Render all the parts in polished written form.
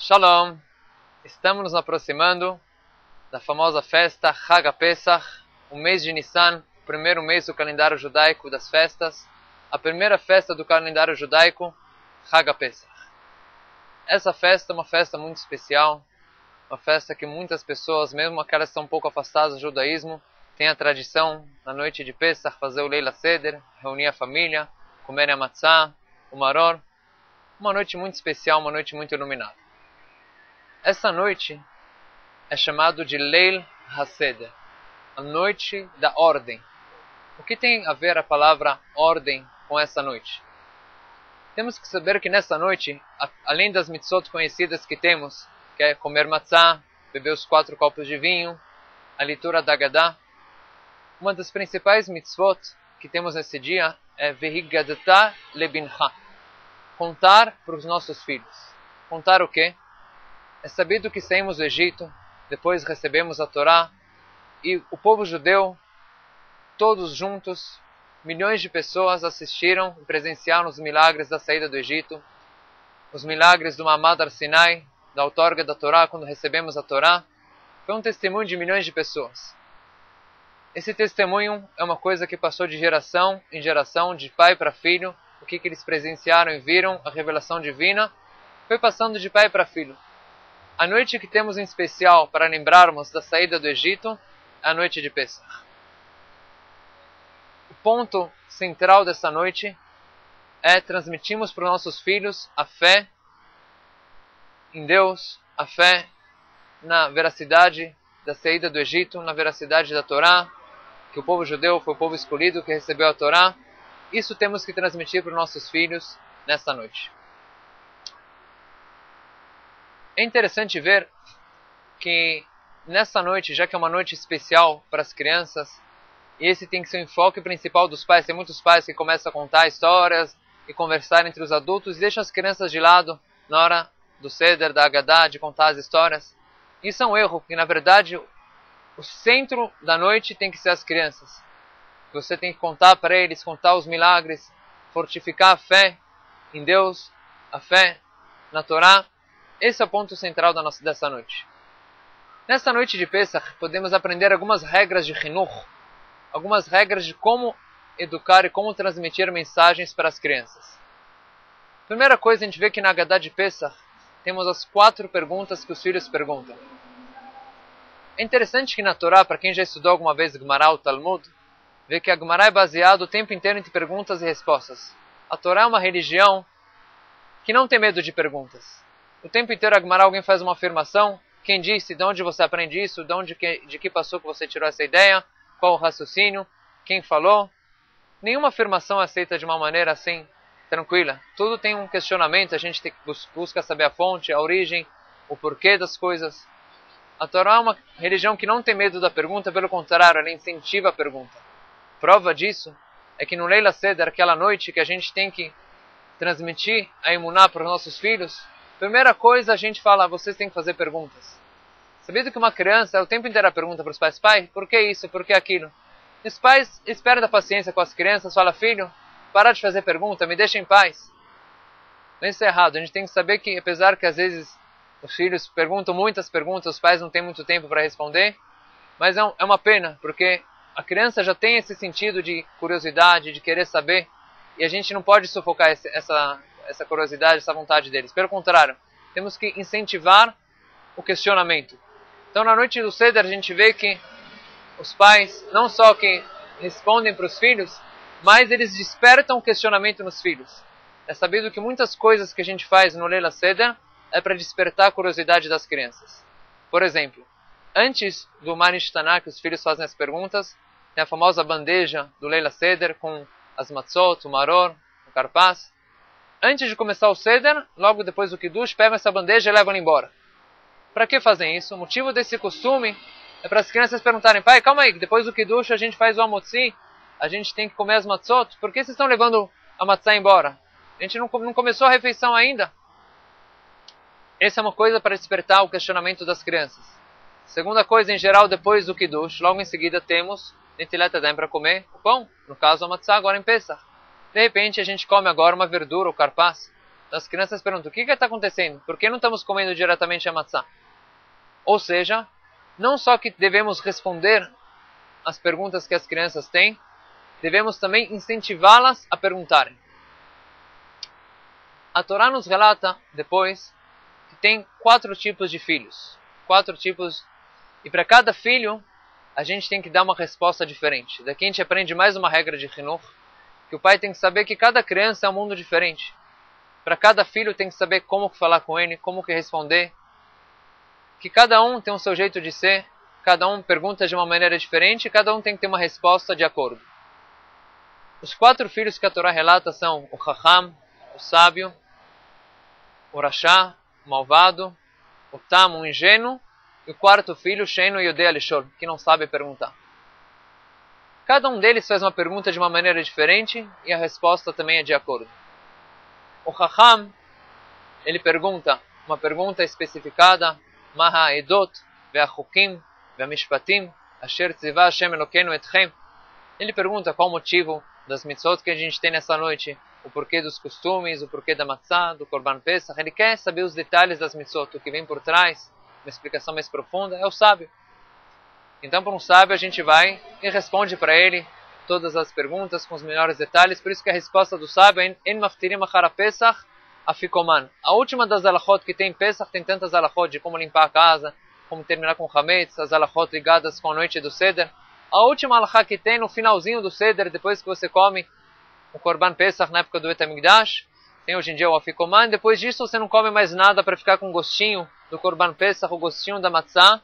Shalom! Estamos nos aproximando da famosa festa Hag HaPesach, o mês de Nissan, o primeiro mês do calendário judaico das festas, a primeira festa do calendário judaico, Hag HaPesach. Essa festa é uma festa muito especial, uma festa que muitas pessoas, mesmo aquelas que estão um pouco afastadas do judaísmo, têm a tradição, na noite de Pesach, fazer o Leila Seder, reunir a família, comer a matzah, o maror. Uma noite muito especial, uma noite muito iluminada. Essa noite é chamado de Leil HaSeder, a noite da ordem. O que tem a ver a palavra ordem com essa noite? Temos que saber que nessa noite, além das mitzvot conhecidas que temos, que é comer matzah, beber os 4 copos de vinho, a leitura da Haggadah, uma das principais mitzvot que temos nesse dia é Vehigadta lebincha, contar para os nossos filhos. Contar o quê? É sabido que saímos do Egito, depois recebemos a Torá, e o povo judeu, todos juntos, milhões de pessoas assistiram e presenciaram os milagres da saída do Egito, os milagres do Ma'amad Har Sinai, da outorga da Torá, quando recebemos a Torá. Foi um testemunho de milhões de pessoas. Esse testemunho é uma coisa que passou de geração em geração, de pai para filho. O que eles presenciaram e viram, a revelação divina, foi passando de pai para filho. A noite que temos em especial para lembrarmos da saída do Egito é a noite de Pesach. O ponto central dessa noite é transmitirmos para os nossos filhos a fé em Deus, a fé na veracidade da saída do Egito, na veracidade da Torá, que o povo judeu foi o povo escolhido que recebeu a Torá. Isso temos que transmitir para os nossos filhos nesta noite. É interessante ver que nessa noite, já que é uma noite especial para as crianças, e esse tem que ser o enfoque principal dos pais. Tem muitos pais que começam a contar histórias e conversar entre os adultos e deixam as crianças de lado na hora do Seder, da Haggadah, de contar as histórias. Isso é um erro, porque na verdade o centro da noite tem que ser as crianças. Você tem que contar para eles, contar os milagres, fortificar a fé em Deus, a fé na Torá. Esse é o ponto central dessa noite. Nessa noite de Pesach, podemos aprender algumas regras de Hinuch, algumas regras de como educar e como transmitir mensagens para as crianças. Primeira coisa, a gente vê que na Haggadah de Pesach, temos as 4 perguntas que os filhos perguntam. É interessante que na Torá, para quem já estudou alguma vez Gemara ou Talmud, vê que a Gemara é baseada o tempo inteiro entre perguntas e respostas. A Torá é uma religião que não tem medo de perguntas. O tempo inteiro a Gemara, alguém faz uma afirmação, quem disse, de onde você aprende isso, de que passou que você tirou essa ideia, qual o raciocínio, quem falou. Nenhuma afirmação é aceita de uma maneira assim, tranquila. Tudo tem um questionamento, a gente busca saber a fonte, a origem, o porquê das coisas. A Torá é uma religião que não tem medo da pergunta, pelo contrário, ela incentiva a pergunta. Prova disso é que no Leila Seder, aquela noite que a gente tem que transmitir a emuná para os nossos filhos, primeira coisa a gente fala, vocês têm que fazer perguntas. Sabido que uma criança, o tempo inteiro pergunta para os pais, pai, por que isso, por que aquilo? E os pais esperam da paciência com as crianças, fala, filho, para de fazer pergunta, me deixa em paz. Mas isso é errado, a gente tem que saber que, apesar que às vezes os filhos perguntam muitas perguntas, os pais não têm muito tempo para responder, mas é uma pena, porque a criança já tem esse sentido de curiosidade, de querer saber, e a gente não pode sufocar essa curiosidade, essa vontade deles. Pelo contrário, temos que incentivar o questionamento. Então, na noite do Seder, a gente vê que os pais, não só que respondem para os filhos, mas eles despertam o questionamento nos filhos. É sabido que muitas coisas que a gente faz no Leila Seder é para despertar a curiosidade das crianças. Por exemplo, antes do Manish Taná, que os filhos fazem as perguntas, tem a famosa bandeja do Leila Seder com as matzot, o maror, o karpaz. Antes de começar o Seder, logo depois do Kiddush, pegam essa bandeja e levam embora. Para que fazem isso? O motivo desse costume é para as crianças perguntarem, pai, calma aí, depois do Kiddush a gente faz o Amotzi, a gente tem que comer as matzot, por que vocês estão levando a matzah embora? A gente não começou a refeição ainda. Essa é uma coisa para despertar o questionamento das crianças. Segunda coisa, em geral, depois do Kiddush, logo em seguida temos Netilat Yadayim para comer o pão, no caso a matzah agora em Pesach. De repente a gente come agora uma verdura, o karpaz. As crianças perguntam, o que está acontecendo? Por que não estamos comendo diretamente a matzá? Ou seja, não só que devemos responder as perguntas que as crianças têm, devemos também incentivá-las a perguntarem. A Torá nos relata, depois, que tem 4 tipos de filhos. 4 tipos. E para cada filho, a gente tem que dar uma resposta diferente. Daqui a gente aprende mais uma regra de Hinukh, que o pai tem que saber que cada criança é um mundo diferente. Para cada filho tem que saber como falar com ele, como que responder. Que cada um tem o seu jeito de ser, cada um pergunta de uma maneira diferente, e cada um tem que ter uma resposta de acordo. Os 4 filhos que a Torá relata são o Chacham, o sábio, o Rashá, o malvado, o Tam, o ingênuo, e o 4º filho, Sheinu Yodei Alishol, que não sabe perguntar. Cada um deles faz uma pergunta de uma maneira diferente e a resposta também é de acordo. O Chacham, ele pergunta uma pergunta especificada, Maha Edot, Ve'achukim, Ve'amishpatim, Asher Tzivah Hashem Elokeinu Etchem. Ele pergunta qual o motivo das mitzvot que a gente tem nessa noite, o porquê dos costumes, o porquê da matzá, do Korban Pesach. Ele quer saber os detalhes das mitzvot, o que vem por trás, uma explicação mais profunda, é o sábio. Então, para um sábio, a gente vai e responde para ele todas as perguntas com os melhores detalhes. Por isso que a resposta do sábio é En maftirim achar Pesach afikoman. A última das alachot que tem em Pesach, tem tantas alachot de como limpar a casa, como terminar com chametz, as alachot ligadas com a noite do Seder. A última alachá que tem no finalzinho do Seder, depois que você come o Korban Pesach na época do Bet HaMikdash, tem hoje em dia o afikoman. Depois disso você não come mais nada para ficar com o gostinho do Korban Pesach, o gostinho da matzá,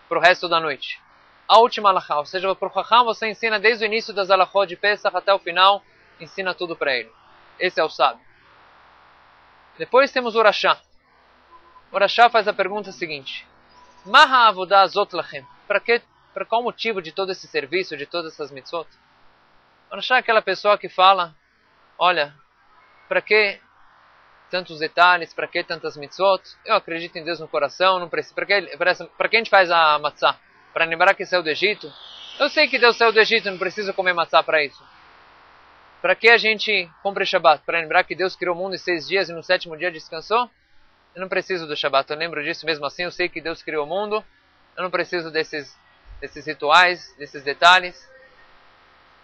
para o resto da noite. A última alachá, ou seja, para o Chacham você ensina desde o início das alachot de Pesach até o final, ensina tudo para ele. Esse é o sábio. Depois temos o Rashá. O Rashá faz a pergunta seguinte: Maha avodah zot lachem? Para qual motivo de todo esse serviço, de todas essas mitzvot? O Rashá é aquela pessoa que fala, olha, para que tantos detalhes, para que tantas mitzvot? Eu acredito em Deus no coração, não preciso. Para que a gente faz a matzá? Para lembrar que saiu do Egito? Eu sei que Deus saiu do Egito, não preciso comer matzá para isso. Para que a gente cumpre Shabbat? Para lembrar que Deus criou o mundo em 6 dias e no 7º dia descansou? Eu não preciso do Shabbat, eu lembro disso mesmo assim, eu sei que Deus criou o mundo, eu não preciso desses rituais, desses detalhes.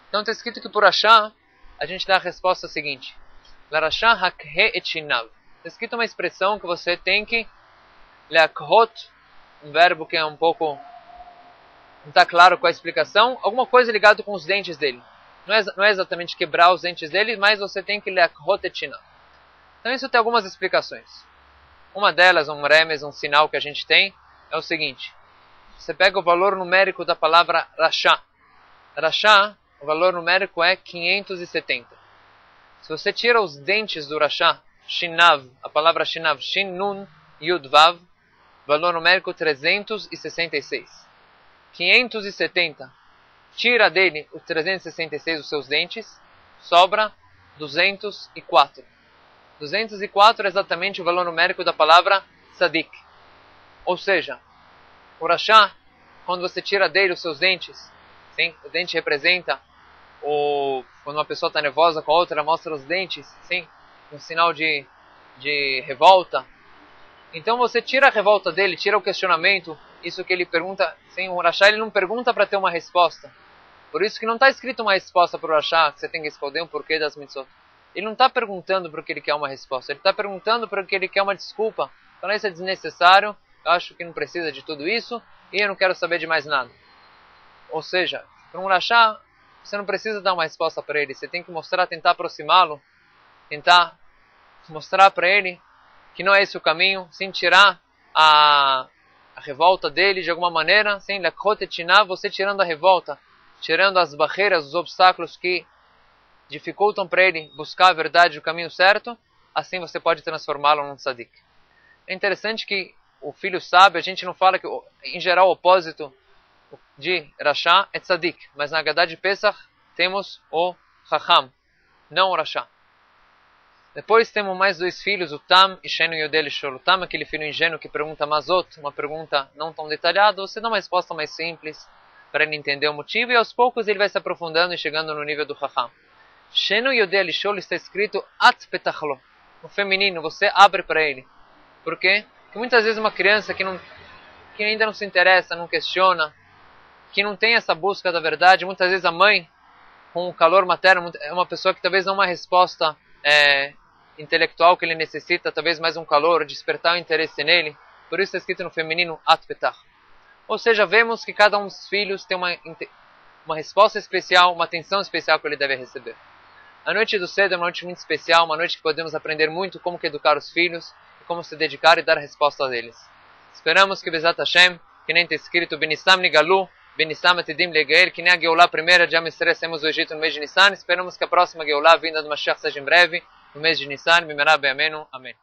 Então está escrito que por Rashá, a gente dá a resposta seguinte: Larashá hakhe et shinav. Está escrito uma expressão que você tem que leakhot, um verbo que é um pouco, não está claro qual a explicação, alguma coisa ligada com os dentes dele. Não é exatamente quebrar os dentes dele, mas você tem que leakhot et shinav. Então isso tem algumas explicações. Uma delas, um remes, um sinal que a gente tem, é o seguinte: você pega o valor numérico da palavra Rashá. Rashá, o valor numérico é 570. Se você tira os dentes do Rashá, Shinav, a palavra Shinav, Shin, Nun, Yud, Vav, valor numérico 366. 570, tira dele os 366 os seus dentes, sobra 204. 204 é exatamente o valor numérico da palavra Tzadik. Ou seja, o Rashá, quando você tira dele os seus dentes, sim, o dente representa quando uma pessoa está nervosa com a outra, mostra os dentes, sim, um sinal de revolta. Então você tira a revolta dele, tira o questionamento, isso que ele pergunta, sim, o Rashá ele não pergunta para ter uma resposta. Por isso que não está escrito uma resposta para o Rashá, que você tem que responder um porquê das mitzvot. Ele não está perguntando porque ele quer uma resposta, ele está perguntando porque ele quer uma desculpa. Então isso é desnecessário, eu acho que não precisa de tudo isso, e eu não quero saber de mais nada. Ou seja, para um Rashá, você não precisa dar uma resposta para ele, você tem que mostrar, tentar aproximá-lo, tentar mostrar para ele que não é esse o caminho, sem tirar a revolta dele de alguma maneira, sem lekhot et shinav, você tirando a revolta, tirando as barreiras, os obstáculos que dificultam para ele buscar a verdade, o caminho certo, assim você pode transformá-lo num tzadik. É interessante que o filho sábio, a gente não fala que, em geral, o opósito de Rashá é tzadik, mas na Haggadah de Pesach temos o Chacham, não o Rashá. Depois temos mais 2 filhos, o Tam e Sheinu Yodei Alishol. O Tam, aquele filho ingênuo que pergunta Mazot, uma pergunta não tão detalhada, você dá uma resposta mais simples para ele entender o motivo, e aos poucos ele vai se aprofundando e chegando no nível do Chacham. Sheinu Yodei Alishol está escrito At Petachlo. no feminino, você abre para ele. Por quê? Porque muitas vezes uma criança que ainda não se interessa, não questiona, que não tem essa busca da verdade, muitas vezes a mãe, com o calor materno, é uma pessoa que talvez não uma resposta intelectual que ele necessita, talvez mais um calor, despertar o interesse nele. Por isso está escrito no feminino, atpetar. Ou seja, vemos que cada um dos filhos tem uma resposta especial, uma atenção especial que ele deve receber. A noite do Seder é uma noite muito especial, uma noite que podemos aprender muito como que educar os filhos, e como se dedicar e dar resposta a eles. Esperamos que Bezat Hashem, que nem está escrito, Benissam Nigalu, Benissam Atidim Legael, que nem a Geulah primeira de Amisrael saímos do Egito no mês de Nissan. Esperamos que a próxima Geulah, vinda do Mashiach, seja em breve, no mês de Nissan. Bimerá Be'amenu. Amém.